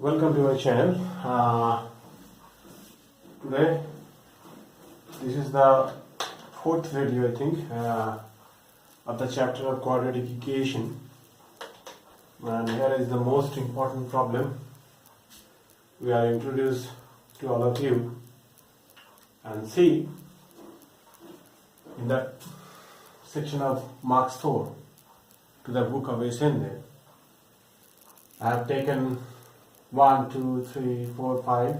Welcome to my channel. Today, this is the fourth video, I think, of the chapter of quadratic equation. And here is the most important problem we are introduced to all of you. And see, in the section of marks 4 to the book of Ascendant, I have taken 1, 2, 3, 4, 5,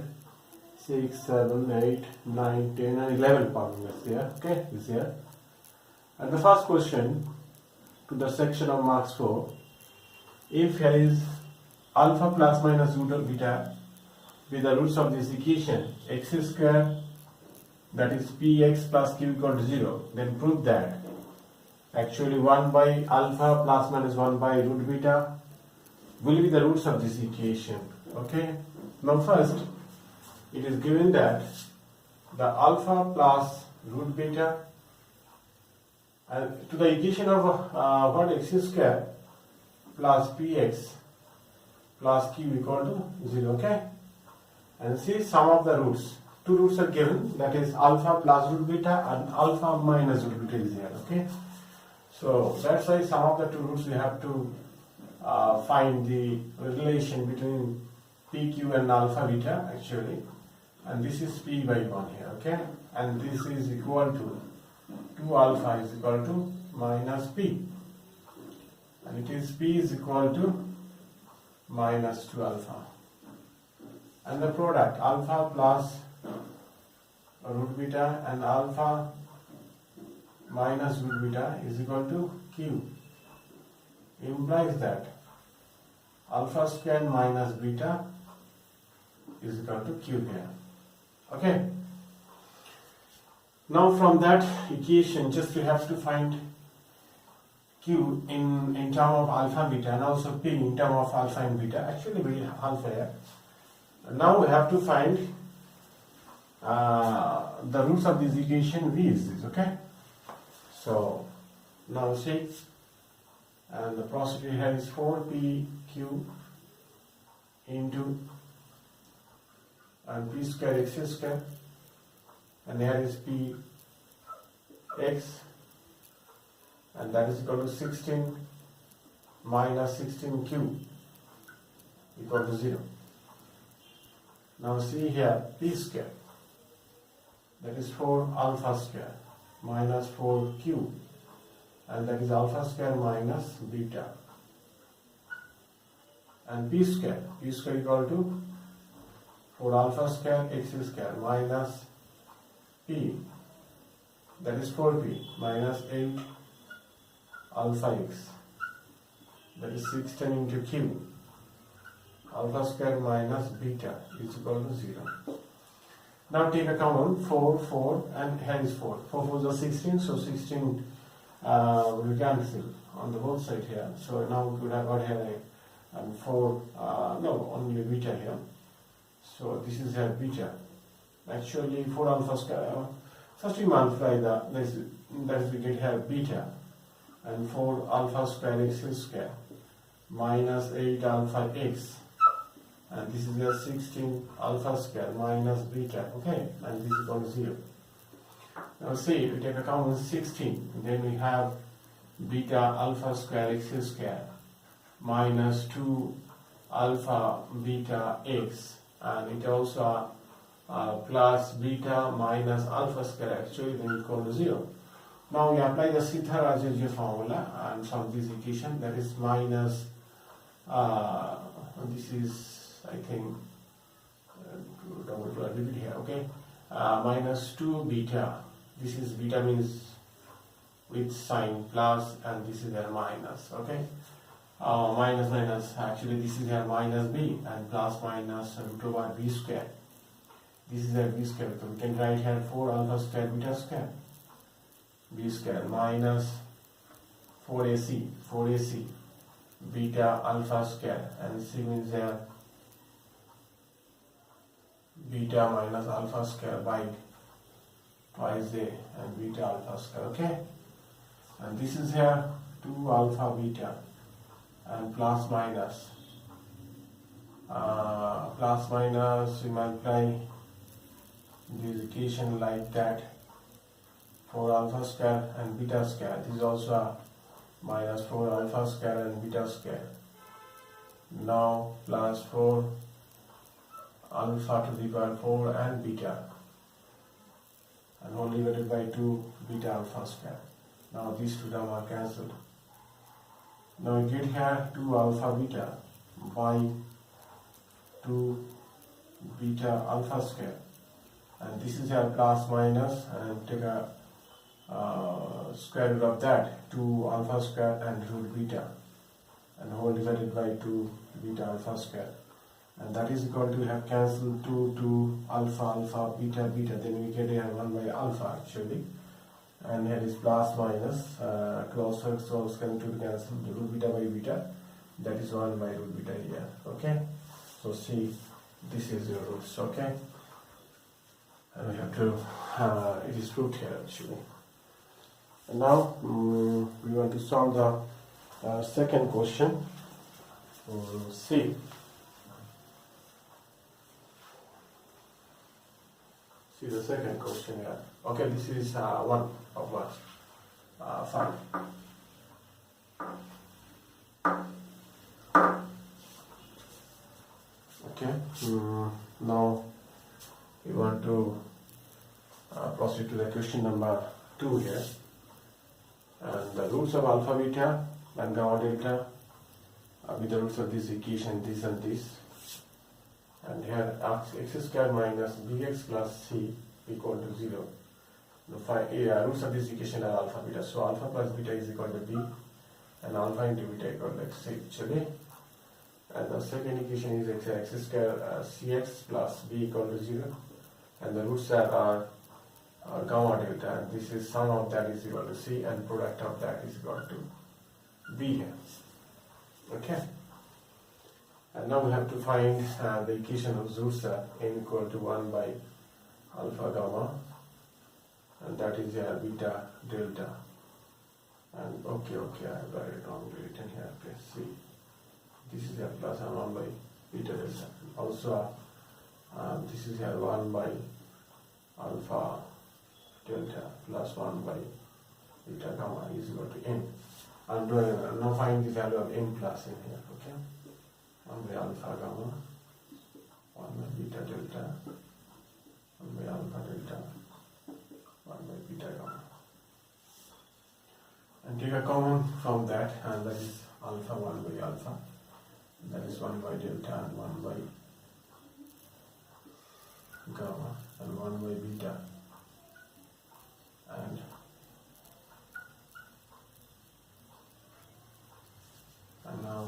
6, 7, 8, 9, 10 and 11 problems here. Okay, is here. And the first question to the section of marks 4, if here is alpha plus minus root of beta with the roots of this equation x square, that is px plus q equal to 0, then prove that actually 1 by alpha plus minus 1 by root beta will be the roots of this equation. Okay, now first it is given that the alpha plus root beta and to the equation of what x square plus px plus q equal to 0. Okay, and see sum of the roots. Two roots are given, that is alpha plus root beta and alpha minus root beta is here. Okay, so that's why sum of the two roots we have to find the relation between pq and alpha beta actually, and this is p by 1 here. Okay, and this is equal to 2 alpha is equal to minus p, and it is p is equal to minus 2 alpha, and the product alpha plus root beta and alpha minus root beta is equal to q, implies that alpha square minus beta is equal to q here. Okay, now from that equation just we have to find q in term of alpha beta and also p in term of alpha and beta. Actually we have alpha here. Now we have to find the roots of this equation v is this. Okay, so now see, and the procedure here is 4pq into and p square x square, and here is p x, and that is equal to 16 minus 16q equal to 0. Now see here p square, that is 4 alpha square minus 4q, and that is alpha square minus beta, and p square equal to 4 alpha square x square minus p, that is 4p minus 8 alpha x, that is 16 into q, alpha square minus beta is equal to 0. Now take a common 4, 4 and here is 4. 4 4 is 16, so 16 will cancel on the both side here. So now we could have got here and 4, no, only beta here. So this is here beta. Actually 4 alpha square, first we multiply that is we get here beta, and 4 alpha square x square minus 8 alpha x, and this is here 16 alpha square minus beta. Okay, and this is equal to 0. Now see, we take a common 16, then we have beta alpha square x square minus 2 alpha beta x, and it also plus beta minus alpha square actually then equal to 0. Now we apply the Sitha-Rajazya formula and solve this equation, that is minus, this is I think, double it here, okay, minus 2 beta, this is beta means with sign plus, and this is a minus. Okay, minus minus, actually this is a minus b, and plus minus root over b square, this is a b square, so we can write here 4 alpha square beta square b square minus 4ac beta alpha square, and c means here beta minus alpha square by twice a and beta alpha square. Okay, and this is here 2 alpha beta and plus minus plus minus, we multiply this equation like that, 4 alpha square and beta square. This is also a minus 4 alpha square and beta square. Now plus 4 alpha to the power 4 and beta, and whole divided by 2 beta alpha square. Now these two terms are cancelled. Now we get here 2 alpha beta by 2 beta alpha square, and this is here plus minus, and take a square root of that, 2 alpha square and root beta, and whole divided by 2 beta alpha square, and that is equal to, we have cancelled 2 alpha alpha beta beta, then we get here 1 by alpha actually, and here is plus minus 2 also is going to cancel the root beta by beta, that is 1 by root beta here. Okay, so see, this is your roots. Okay, and we have to it is proved here actually. And now we want to solve the second question. See the second question here. Okay, this is 1 of what? 5. Okay, now we want to proceed to the question number 2 here. And the roots of alpha beta and gamma delta with the roots of this equation, this and this. And here x square minus bx plus c equal to 0. The roots of this equation are alpha beta. So alpha plus beta is equal to b, and alpha into beta equal to x actually. And the second equation is x square cx plus b equal to 0. And the roots are gamma delta, and this is sum of that is equal to c, and product of that is equal to b here. Okay. And now we have to find the equation of roots n equal to 1 by alpha gamma, and that is beta delta. And okay, I have got it wrongly written here. Okay, see, this is plus 1 by beta delta. Also, this is 1 by alpha delta plus 1 by beta gamma is equal to n. And now find the value of n plus n here. Okay, 1 by alpha gamma, 1 by beta delta, 1 by alpha delta, 1 by beta gamma. And take a common from that, and that is alpha 1 by alpha, that is 1 by delta, and 1 by gamma, and 1 by beta, and now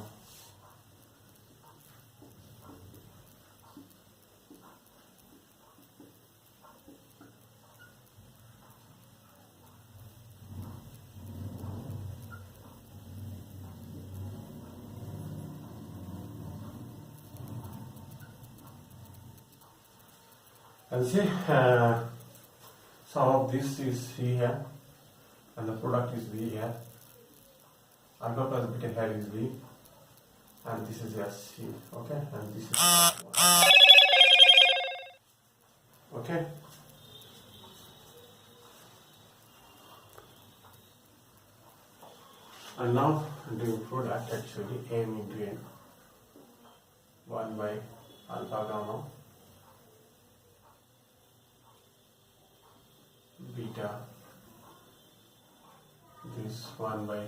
and see, some of this is C here, and the product is B here. Alpha plus beta here is B, and this is C. Okay, and this is okay. And now doing product actually M into N, 1 by alpha gamma beta, this 1 by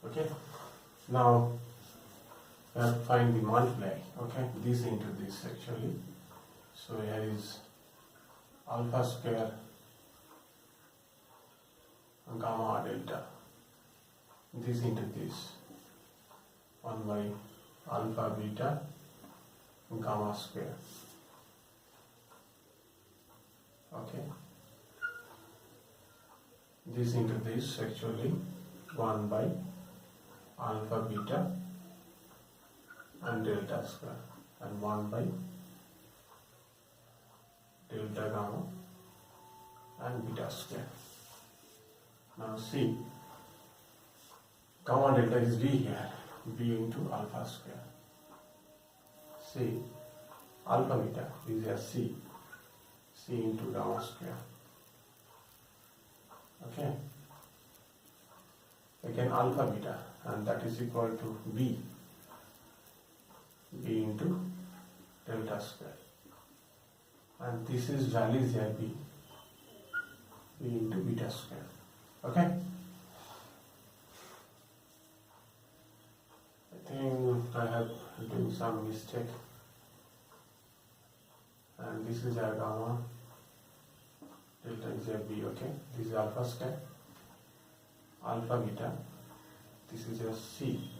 okay. Now we have to find the multiply. Okay, this into this actually. So here is alpha square gamma delta, this into this, 1 by alpha beta gamma square. Okay, this into this actually, 1 by alpha beta and delta square, and 1 by delta gamma and beta square. Now see, gamma delta is b here, b into alpha square. C, alpha beta is here c, c into gamma square. Okay. Again alpha beta, and that is equal to b, b into delta square. And this is value is here b, b into beta square. Okay. I think I have done some mistake. And this is our gamma, delta is a b, okay. This is alpha square, alpha beta, this is a c,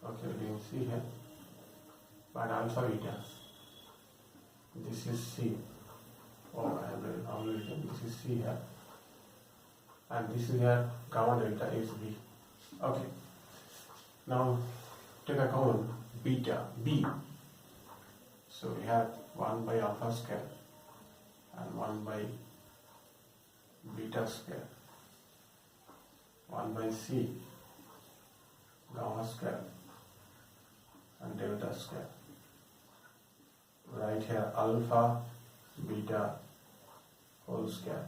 okay, we can see here, but alpha beta, this is c, oh I have already written, this is c here, and this is here, gamma delta is b, okay. Now take account beta, b, so we have 1 by alpha square and 1 by beta square, 1 by c, gamma square and delta square. Right here alpha beta whole square.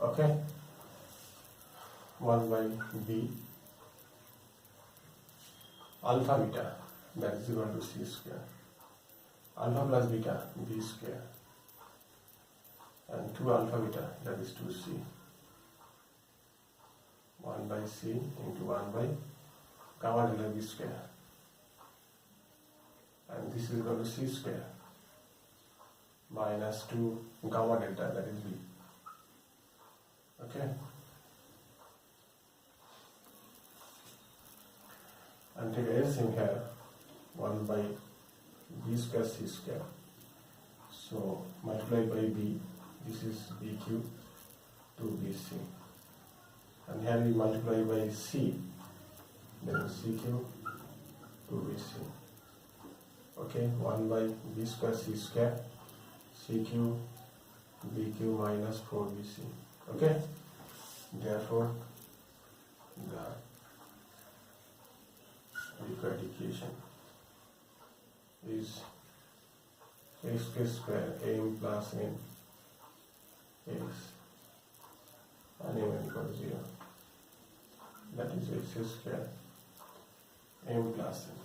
Okay, 1 by b alpha beta, that is equal to c square, alpha plus beta b square, and 2 alpha beta, that is 2c, 1 by c into 1 by gamma delta b square, and this is equal to c square minus 2 gamma delta, that is b. Okay, and take everything here, 1 by b square c square, so multiply by b, this is bq, 2bc, and here we multiply by c, then cq, 2bc. Okay, 1 by b square c square, cq, bq minus 4bc. Okay, therefore the quadratic equation is x square m plus n x and m equals 0. That is x square m plus n.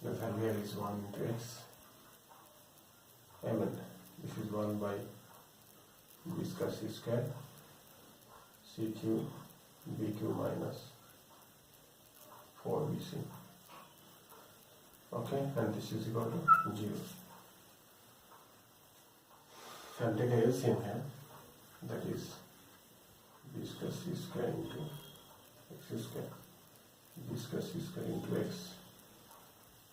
The value here is 1 into x mn. This is 1 by b square c square cq bq minus 4bc. Okay, and this is equal to 0. And take a LCM here, that is b square c square into x square, b square c square into x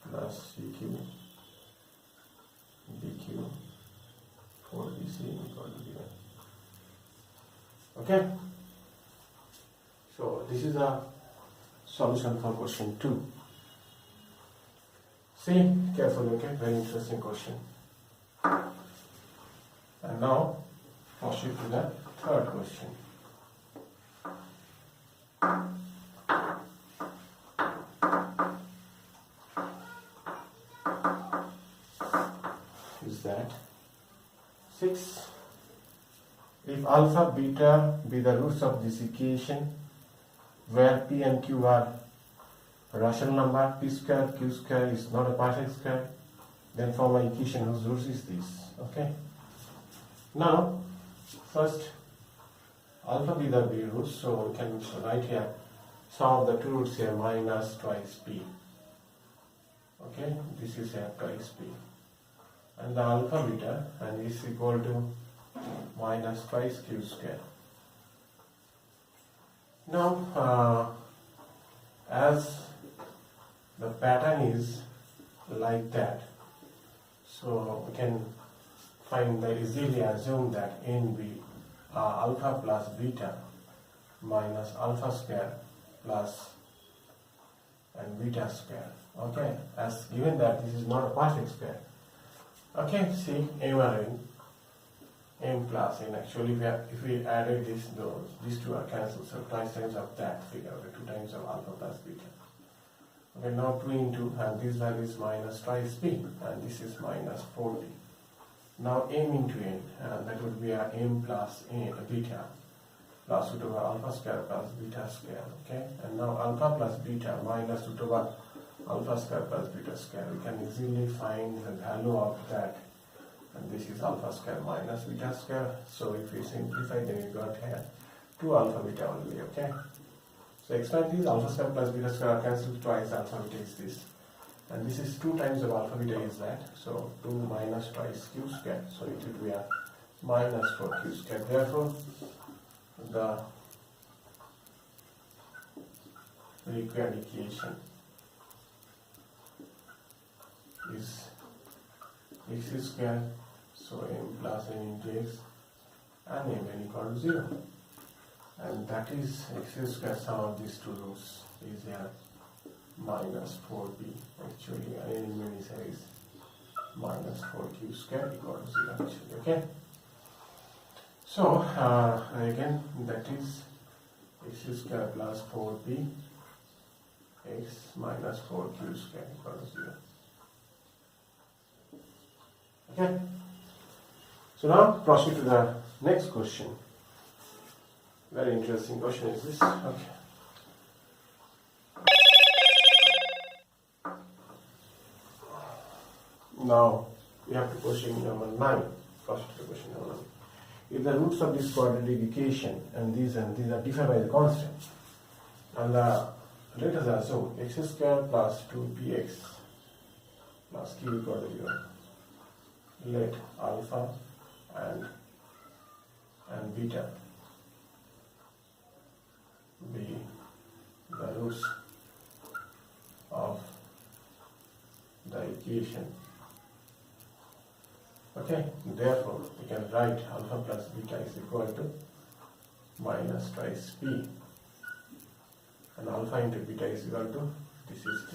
plus cq bq 4bc equal to 0. Okay, so this is a solution for question 2. See carefully, okay, very interesting question. And now proceed to the third question. Is that 6? If alpha, beta be the roots of this equation, where p and q are rational number, p square, q square is not a partial square, then form an equation whose roots is this. Okay. Now, first alpha be the b roots, so we can write here sum of the two roots here minus twice p. Okay, this is here twice p. And the alpha beta and is equal to minus twice q square. Now, as the pattern is like that, So we can easily assume that n be alpha plus beta minus alpha square plus and beta square. Okay, as given that this is not a perfect square. Okay, see m and n plus n. Actually, if we added these two are cancelled, so twice times of that figure, okay, 2 times of alpha plus beta. Okay, now 2 into, and this value is minus twice b, and this is minus 4b. Now m into n, that would be a m plus n, beta, plus root over alpha square plus beta square. Okay, and now alpha plus beta minus root over alpha square plus beta square. We can easily find the value of that, and this is alpha square minus beta square. So if we simplify, then we got here 2 alpha beta only. Okay, so expand these alpha square plus beta square are cancelled twice. Alpha beta is this, and this is 2 times of alpha beta is that. So 2 minus twice q square. So it would be a minus 4q square. Therefore, the required equation is x square, so m plus n into x and m equal to 0, and that is x square sum of these two roots is here minus 4b. Actually n many is minus 4q square equal to 0 actually. Okay, so again that is x square plus 4b x minus 4q square equal to 0. Okay, so now proceed to the next question. Very interesting question is this. Okay, now we have to question number 9. Proceed to the question number 9. If the roots of this quadratic equation and these are defined by the constant, and let us assume x square plus 2bx plus q equal to 0. Let alpha and beta be the roots of the equation. Okay, therefore we can write alpha plus beta is equal to minus twice p, and alpha into beta is equal to, this is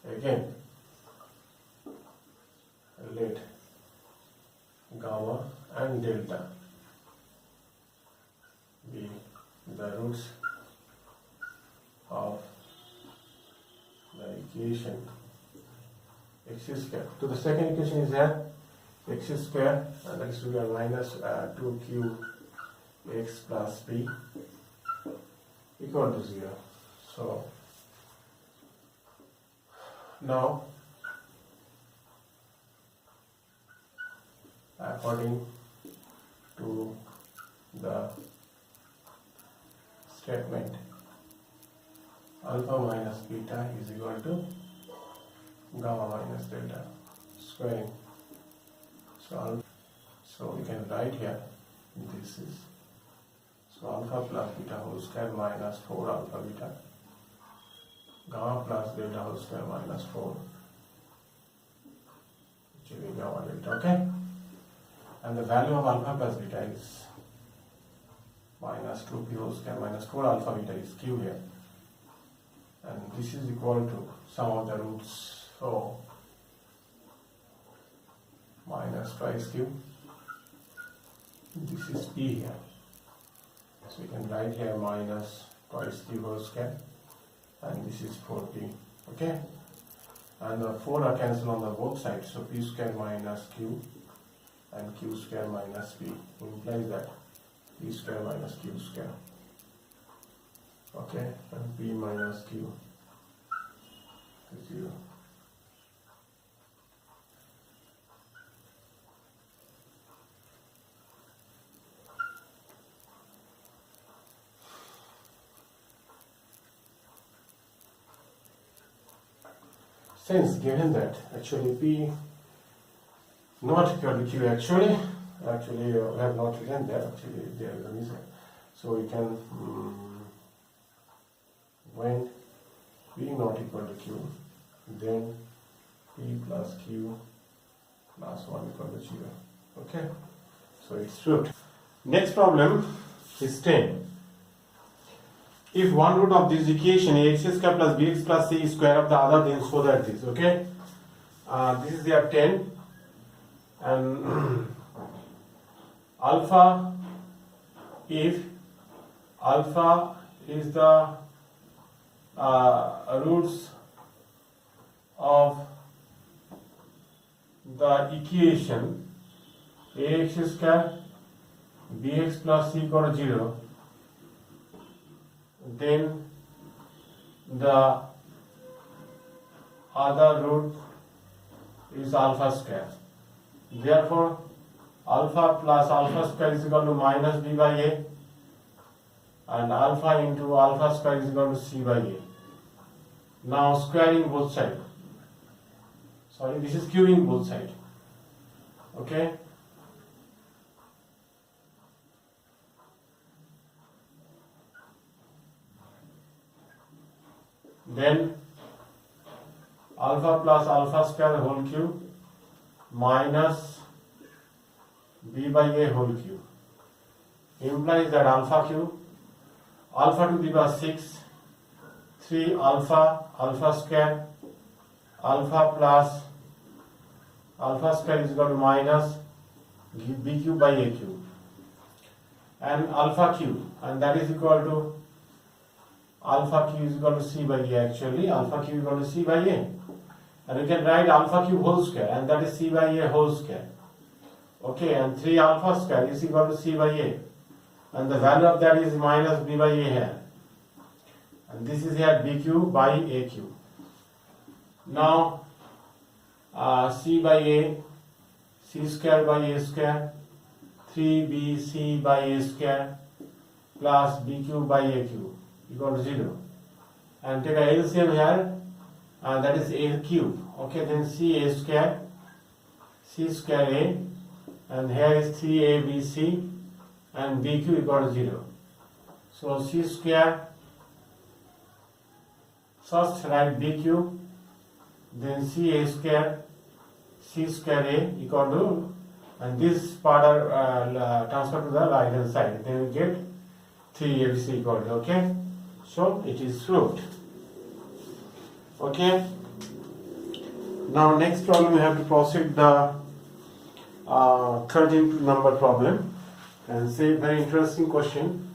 2. Again, let gamma and delta be the roots of the equation x square. So the second equation is here x square, and that is to be a minus 2q x plus b equal to 0. So now according to the statement, alpha minus beta is equal to gamma minus delta squaring. So we can write here, this is, so alpha plus beta whole square minus 4 alpha beta, gamma plus delta whole square minus 4, actually gamma delta. Okay, and the value of alpha plus beta is minus 2p whole square minus 4 alpha beta is q here, and this is equal to sum of the roots, so minus twice q, this is p here, so we can write here minus twice q whole square, and this is 4p. Okay, and the 4 are cancelled on the both sides, so p square minus q and q square minus p implies that p square minus q square. Okay, and p minus q is 0. Since given that actually p not equal to q, actually we have not written that, actually there is a reason. So we can when p not equal to q, then p plus q plus 1 equal to 0. Okay, so it's root. Next problem is 10. If one root of this equation ax square plus bx plus c square of the other, then so that this. Okay, this is their 10, and alpha, if alpha is the roots of the equation ax square bx plus c equal to 0, then the other root is alpha square. Therefore, alpha plus alpha square is equal to minus b by a, and alpha into alpha square is equal to c by a. Now squaring both sides. Sorry, this is cubing both sides. Okay. Then alpha plus alpha square whole cube minus b by a whole cube implies that alpha cube, alpha to the power 6, 3 alpha square, alpha plus alpha square is equal to minus b cube by a cube, and alpha cube, and that is equal to alpha cube is equal to c by a. Actually, alpha cube is equal to c by a, and we can write alpha cube whole square, and that is c by a whole square. Okay, and 3 alpha square is equal to c by a, and the value of that is minus b by a here, and this is here b cube by a cube. Now c by a, c square by a square, 3bc by a square plus b cube by a cube equal to 0, and take a LCM here, that is a cube. Okay, then c a square, c square a, and here is 3abc, and b cube equal to 0. So c square, first write b cube, then c a square, c square a equal to, and this part are transferred to the right hand side, then we get 3abc equal to, okay. So it is root. Okay. Now next problem, we have to proceed the 13th number problem, and see very interesting question,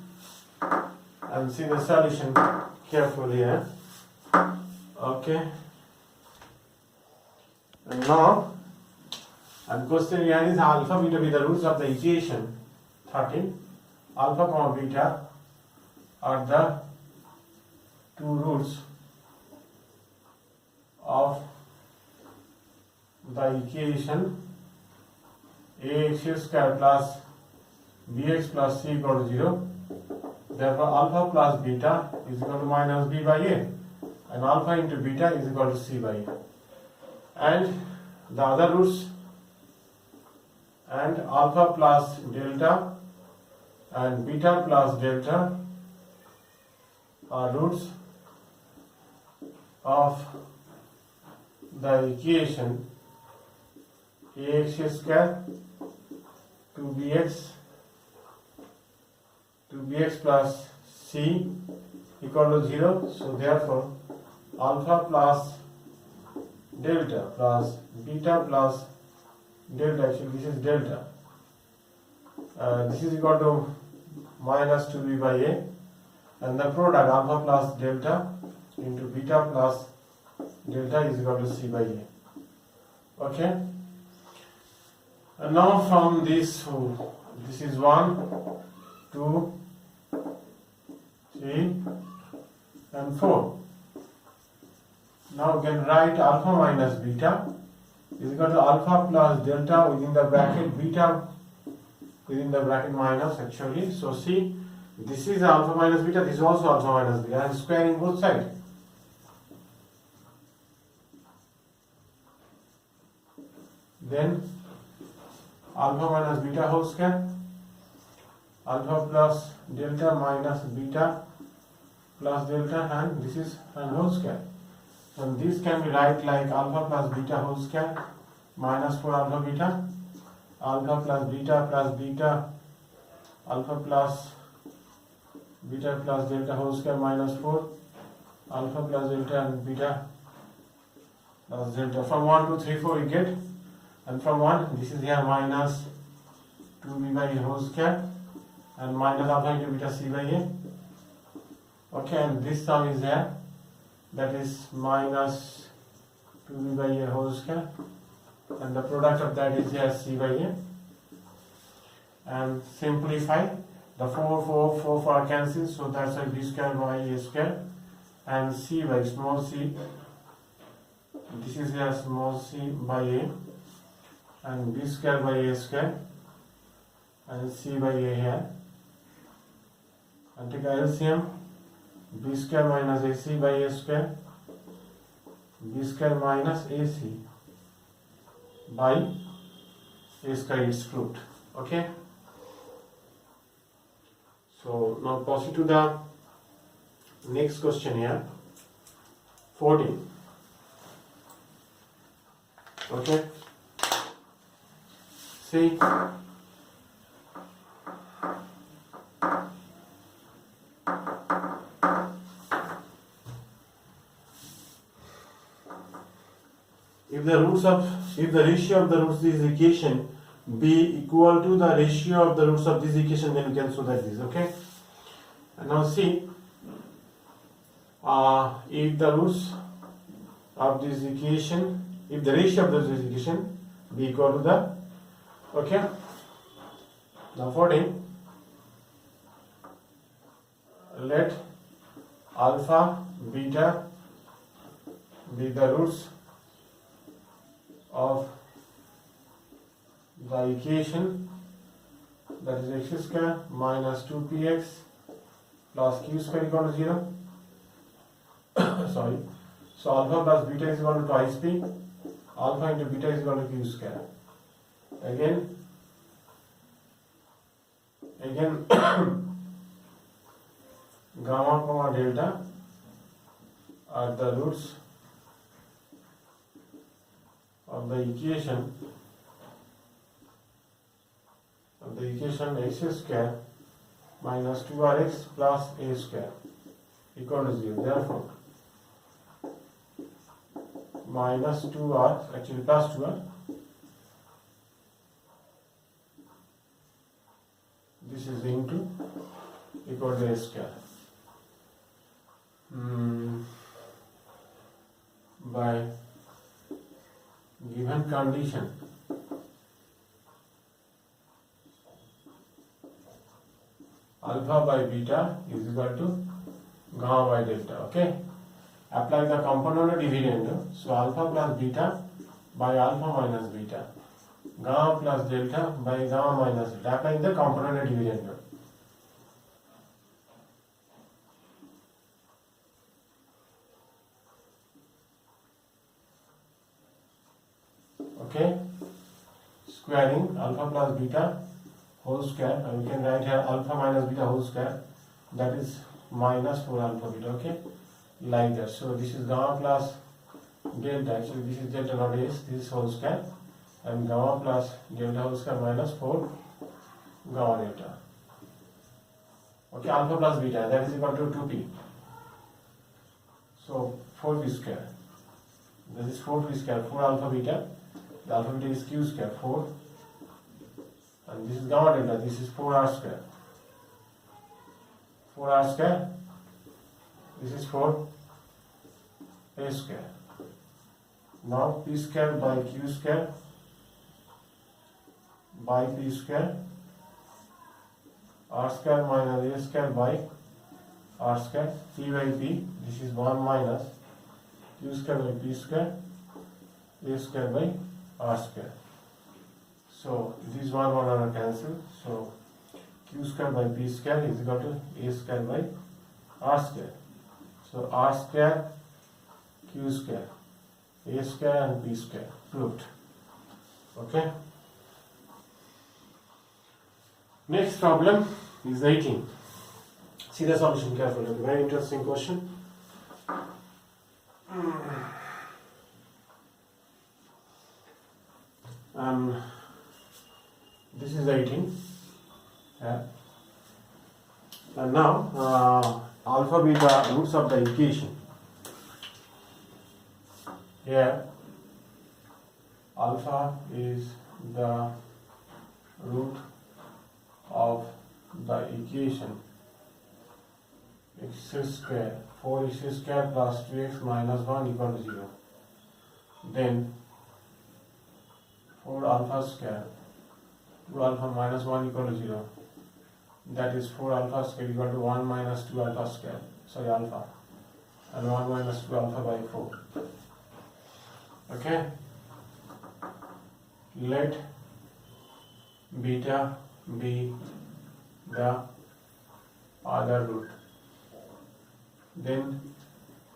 and see the solution carefully here. Okay. And now, and question here is alpha beta be the roots of the equation 13. Alpha comma beta are the two roots of the equation ax square plus bx plus c equal to 0. Therefore, alpha plus beta is equal to minus b by a, and alpha into beta is equal to c by a. And the other roots, and alpha plus delta and beta plus delta are roots of the equation ax square 2bx plus c equal to 0. So therefore, alpha plus delta plus beta plus delta, actually this is delta, this is equal to minus 2b by a, and the product alpha plus delta into beta plus delta is equal to c by a. Okay, and now from this, this is 1, 2, 3 and 4. Now we can write alpha minus beta is equal to alpha plus delta within the bracket, beta within the bracket minus, actually. So see, this is alpha minus beta, this is also alpha minus beta. I am squaring both sides. Then alpha minus beta whole square, alpha plus delta minus beta plus delta, and this is and whole square. And this can be write like alpha plus beta whole square minus 4 alpha beta, alpha plus beta, alpha plus beta plus delta whole square minus 4, alpha plus delta and beta plus delta. From 1 to 3, 4 you get, and from 1 this is here minus 2b by a whole square and minus alpha into beta c by a. Okay, and this sum is here, that is minus 2b by a whole square, and the product of that is here c by a. And simplify, the 4 are cancelled, so that's why b square by a square, and c by small c, this is here small c by a, and b square by a square, and c by a here, and take LCM, b square minus ac by a square, b square minus ac by a square is proved. Okay, so now proceed to the next question here, 14. Okay, see, if the ratio of the roots of this equation be equal to the ratio of the roots of this equation, then you can show that this. Okay, and now see, if the roots of this equation, if the ratio of this equation be equal to the, okay, now 14, let alpha beta be the roots of the equation, that is x square minus 2px plus q square equal to 0. Sorry, so alpha plus beta is equal to twice p, alpha into beta is equal to q square. Again gamma comma delta are the roots of the equation x square minus 2rx plus a square equal to 0. Therefore, minus 2r, actually plus 2r, this is into equal to a square. By given condition, alpha by beta is equal to gamma by delta. Okay, apply the component dividend, so alpha plus beta by alpha minus beta, gamma plus delta by gamma minus delta, applying the component dividend. Okay, squaring alpha plus beta whole square, and we can write here alpha minus beta whole square, that is minus 4 alpha beta. Okay, like that. So this is gamma plus delta, actually this is delta not s, this is whole square, and gamma plus delta whole square minus 4 gamma delta. Okay, alpha plus beta, that is equal to 2p, so 4p square, this is 4p square, 4 alpha beta, the alpha beta is q square 4, and this is gamma delta, this is 4r square, 4r square, this is 4 a square. Now p square by q square by p square, r square minus a square by r square, p by p, this is 1 minus q square by p square, a square by r square. So these 1 are cancelled, so q square by p square is equal to a square by r square. So r square, q square, a square and p square proved. Okay. Next problem is 18. See the solution carefully. Very interesting question. and this is 18. Yeah. And now alpha be the roots of the equation. Here alpha is the root of the equation x square 4x square plus 2x minus 1 equal to 0. Then 4 alpha square 2 alpha minus 1 equal to 0. That is 4 alpha square equal to 1 minus 2 alpha square. Sorry, alpha. And 1 minus 2 alpha by 4. Okay? Let beta be the other root. Then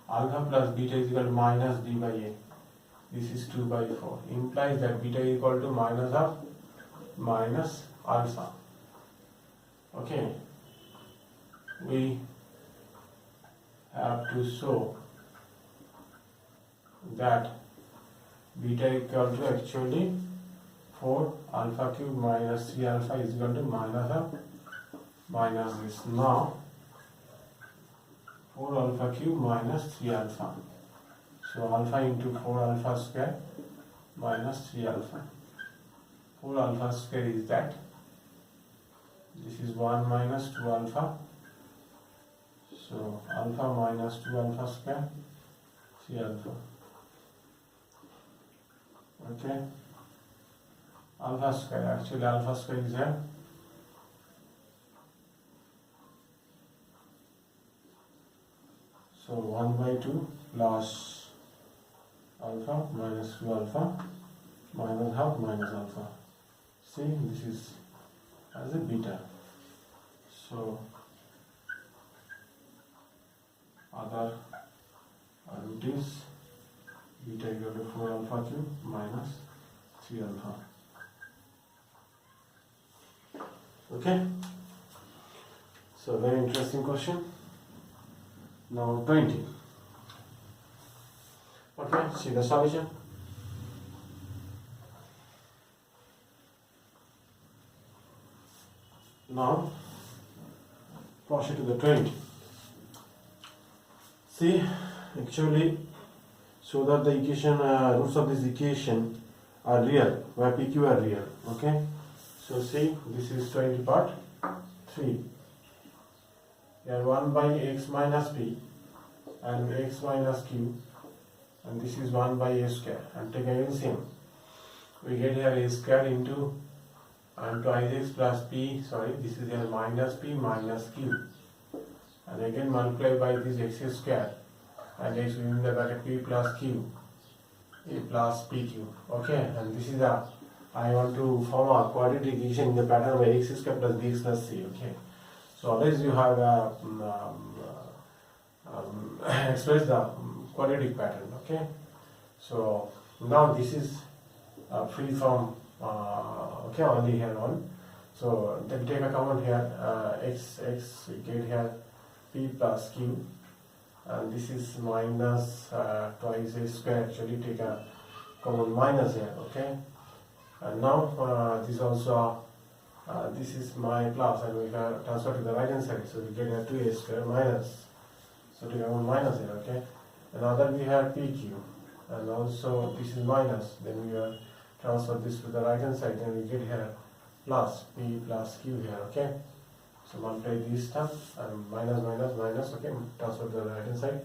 alpha plus beta is equal to minus b by a. This is 2 by 4. Implies that beta is equal to minus of minus alpha. Okay. We have to show that beta equal to actually 4 alpha cube minus 3 alpha is equal to minus of minus this. Now 4 alpha cube minus 3 alpha. So alpha into 4 alpha square minus 3 alpha. 4 alpha square is that. This is 1 minus 2 alpha. So alpha minus 2 alpha square 3 alpha. Okay. Alpha square, actually alpha square is here. So 1 by 2 plus alpha minus 2 alpha minus half minus alpha. See, this is as a beta. So other root is beta equal to 4 alpha cube minus 3 alpha. Okay, so very interesting question. Now 20. Okay, see the solution. Now proceed to the 20. See, actually, so that the equation roots of this equation are real, where PQ are real. Okay, so see, this is 20 part 3. Here 1 by x minus p and x minus q, and this is 1 by a square, and take an LCM. We get here a square into and twice x plus p, sorry, this is here minus p minus q, and again multiply by this x square and x within the bracket p plus q, a plus pq. Okay, and this is a, I want to form a quadratic equation in the pattern by x square plus bx plus c. Okay, so always you have express the quadratic pattern. Okay, so now this is free from okay, only here one. So then take a common here, x we get here p plus q, and this is minus twice a square. Actually take a common minus here. Okay, and now this also this is my plus, and we can transfer to the right hand side. So we get a 2a square minus, so take a common minus here. Okay, and now that we have pq, and also this is minus, then we are transfer this to the right hand side, and we get here plus p plus q here. Okay, so multiply this stuff and minus minus minus. Okay, transfer to the right hand side,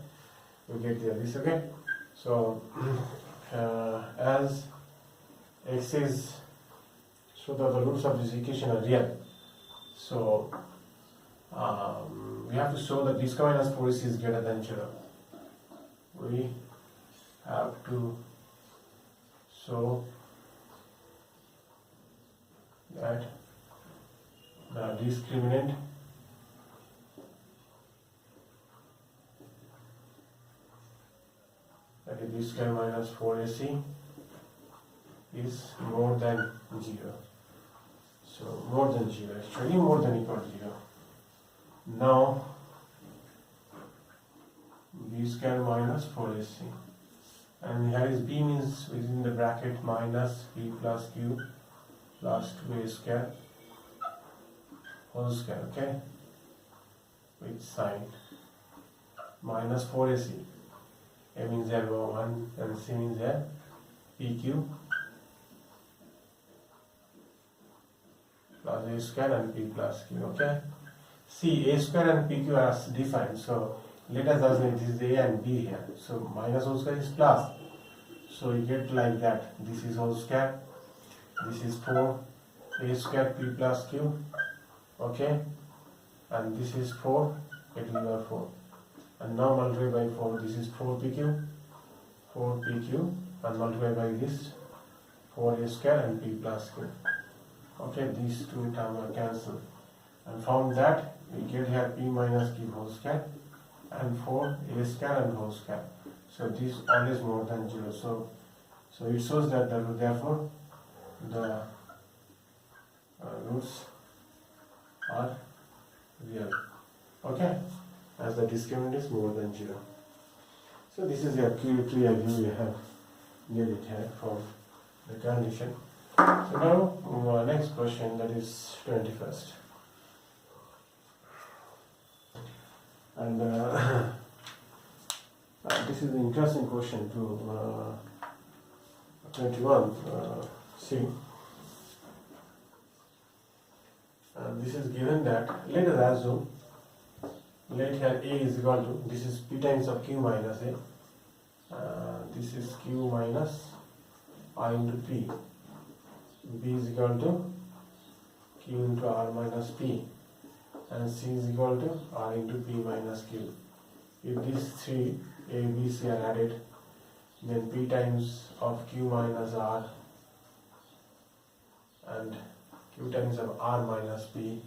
we get here this. Okay, so as x is, so that the roots of this equation are real, so we have to show that this minus 4ac is greater than 0. We have to show that the discriminant that is b square minus 4ac is more than 0. So more than 0, actually more than equal to 0. Now b square minus 4ac, and here is b means within the bracket minus p plus q plus 2a square whole square, okay, with sign minus 4ac. A means there 1 and c means there pq plus a square and p plus q, okay. See, a square and pq are defined, so let us assume this is a and b here. So minus whole square is plus, so you get like that. This is whole square, this is 4 a square p plus q, okay, and this is 4, it will be 4, and now multiply by 4. This is 4pq, and multiply by this 4a square and p plus q. Okay, these two terms are cancelled, and from that we get here p minus q whole square and 4a square and whole square. So this always more than 0. So it shows that therefore the roots are real. Okay, as the discriminant is more than 0. So this is a clear view we have get it here from the condition. So now next question, that is 21st, and this is an interesting question to 21. See, this is given that let us assume let here a is equal to, this is p times of q minus a, this is q minus I into p, b is equal to q into r minus p, and c is equal to r into p minus q. If these three a, b, c are added, then p times of q minus r and q times of r minus p,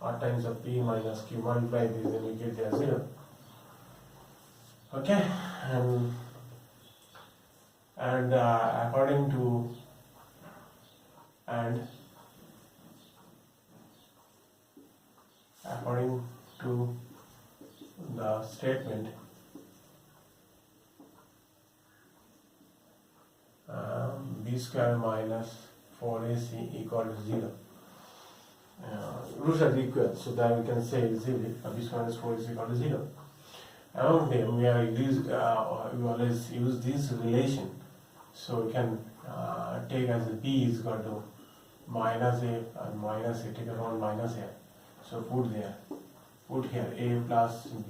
r times of p minus q, multiply this, then we get there 0. Okay, and according to the statement, b square minus 4ac equal to 0. Roots are equal, so that we can say easily b square minus 4 is equal to 0. Among them, we always use this relation, so we can take as b is equal to minus a and minus a, take around minus a. So put here a plus b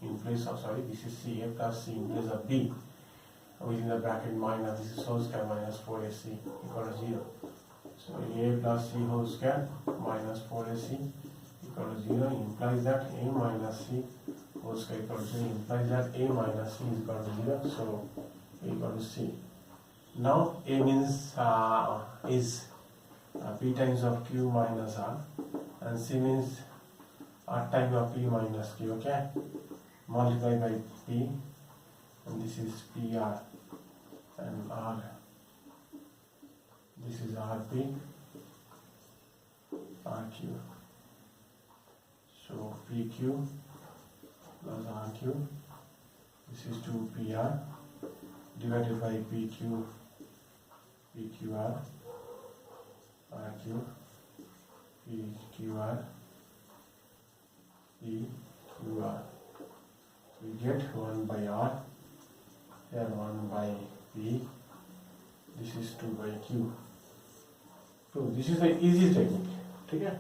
in place of, this is c, a plus c in place of b, within the bracket minus, this is whole square minus 4ac equal to 0. So a plus c whole square minus 4ac equal to 0 implies that a minus c whole square equal to 0 implies that a minus c is equal to 0. So a equal to c. Now a means is p times of q minus r, and c means r times of p minus q. Okay, multiply by p, and this is pr, and r, this is rp, rq. So pq plus rq, this is 2pr divided by pq, pqr, rq, pqr, pqr. So we get 1 by r, here 1 by p, this is 2 by q. So this is the easy technique, okay?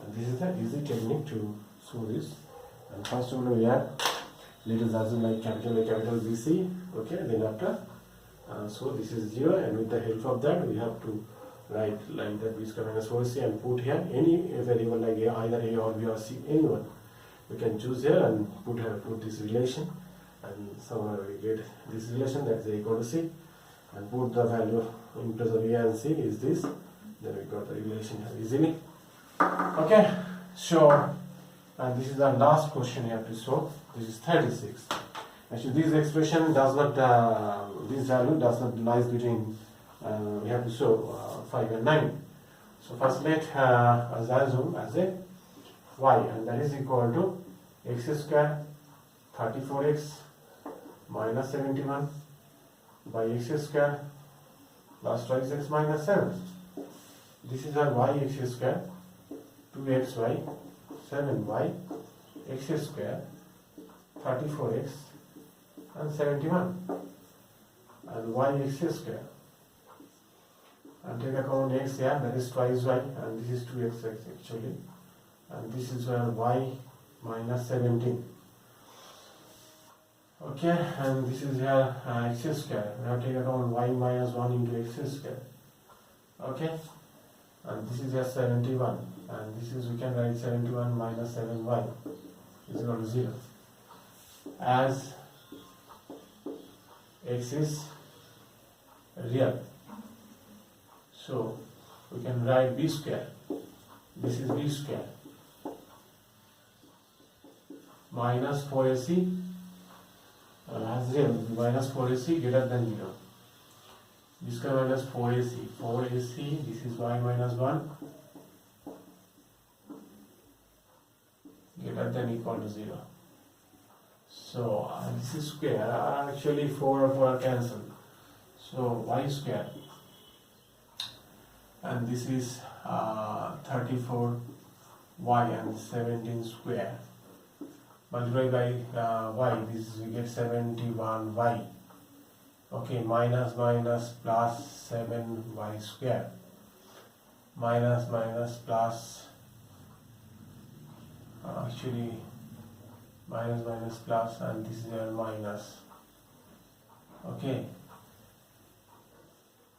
And this is the easy technique to show this. And first of all, we have, let us assume like capital A, capital BC, okay? Then after, so this is 0, and with the help of that, we have to write like that b square minus 4c, and put here any variable like either a or b or c, anyone. We can choose here and put this relation, and somewhere we get this relation, that is a equal to c, and put the value in place of a and c is this, then we got the relation here easily. Okay, so and this is the last question you have to solve. This is 36. Actually, this expression does not, this value does not lies between, we have to show 5 and 9. So first let us assume as a y, and that is equal to x square 34x minus 71 by x square plus twice x minus 7. This is our y x square, 2xy, 7y, x square, 34x and 71, and y x square. And take a common x here, that is twice y, and this is 2x actually, and this is where y minus 17. Okay, and this is here x square. We have to take account y minus 1 into x square. Okay, and this is here 71, and this is, we can write 71 minus 7y is equal to 0. As x is real, so we can write b square. This is b square minus 4ac as real, minus 4ac greater than 0. B square minus 4ac. 4ac, this is y minus 1 greater than equal to 0. So this is square. Actually 4 or 4 are cancelled. So y square, and this is 34y and 17 square multiplied by y, this we get 71y. Okay, minus minus plus 7y square, minus minus plus, actually minus minus plus, and this is a minus. Okay,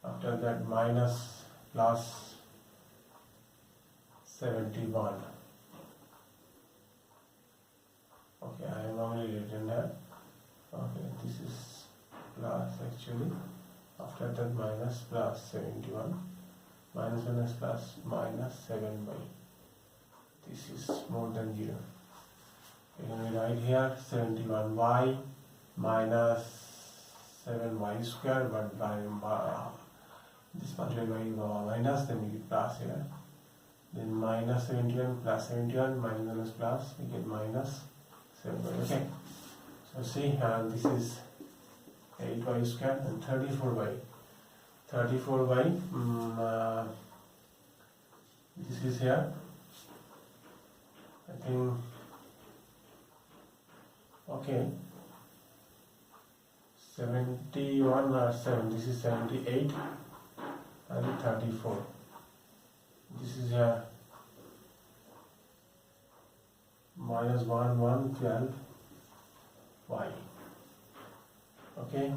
after that minus plus 71. Okay, I have only written that. Okay, this is plus actually. After that minus plus 71. Minus minus plus minus 7y. This is more than 0. Okay, we write here 71y minus 7y square, but by this multiplied by minus, then we get plus here. Then minus 71 plus 71, minus minus plus, we get minus 7y. Okay, so see, this is 8y square and 34y. 34y, this is here, I think, okay, 71 or 7, this is 78 and 34. This is here minus 1, 1, 12 y. Okay,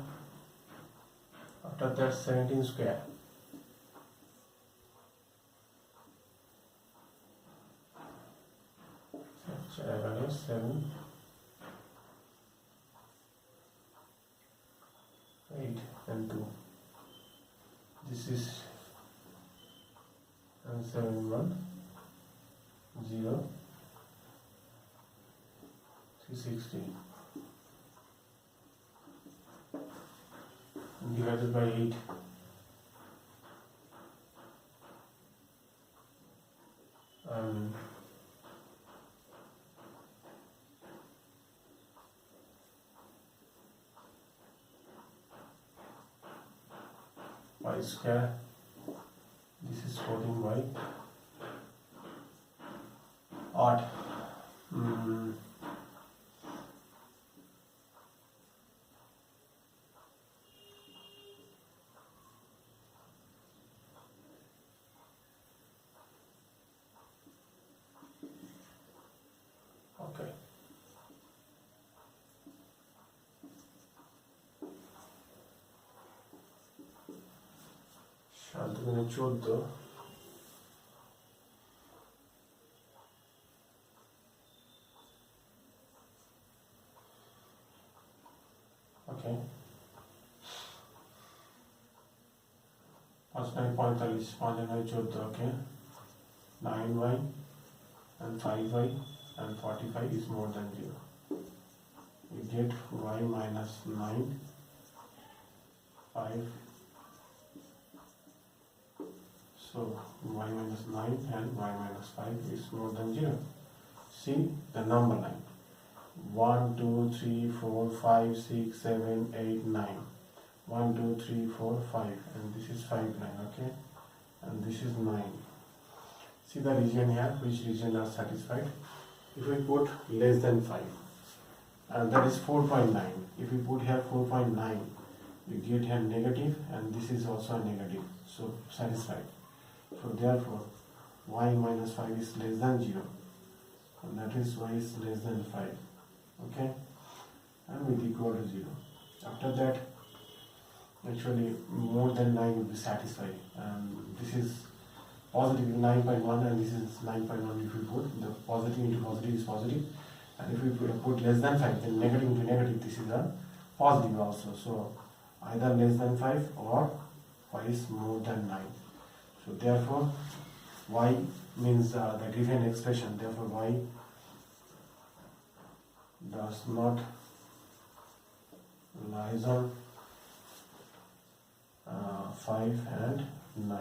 after that 17 square. Value 7, 8 and 2. This is and 7, 1, 0, 360 divided by 8. Y square, this is 14y odd. Okay. শান্তনুর 14 okay 5 9 45 5 9 14 okay 9y and 5y and 45 is more than 0. We get y minus 9 5. So y minus 9 and y minus 5 is more than 0. See the number line. 1, 2, 3, 4, 5, 6, 7, 8, 9. 1, 2, 3, 4, 5, and this is 5, 9, okay, and this is 9. See the region here, which region are satisfied. If we put less than 5, and that is 4.9. If we put here 4.9, we get here negative, and this is also a negative, so satisfied. So therefore y minus 5 is less than 0, and that is y is less than 5, okay, and with equal to 0. After that, actually more than 9 will be satisfied, and this is positive 9.1 and this is 9.1. If we put the positive into positive is positive, and if we put less than 5, then negative into negative, this is a positive also. So either less than 5 or y is more than 9. So therefore y means the given expression, therefore y does not lies on 5 and 9,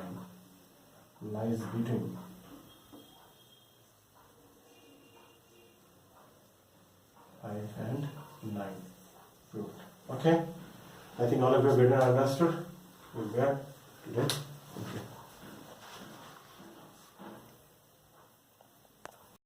lies between 5 and 9. Good. Okay, I think all of you better understood. We're today.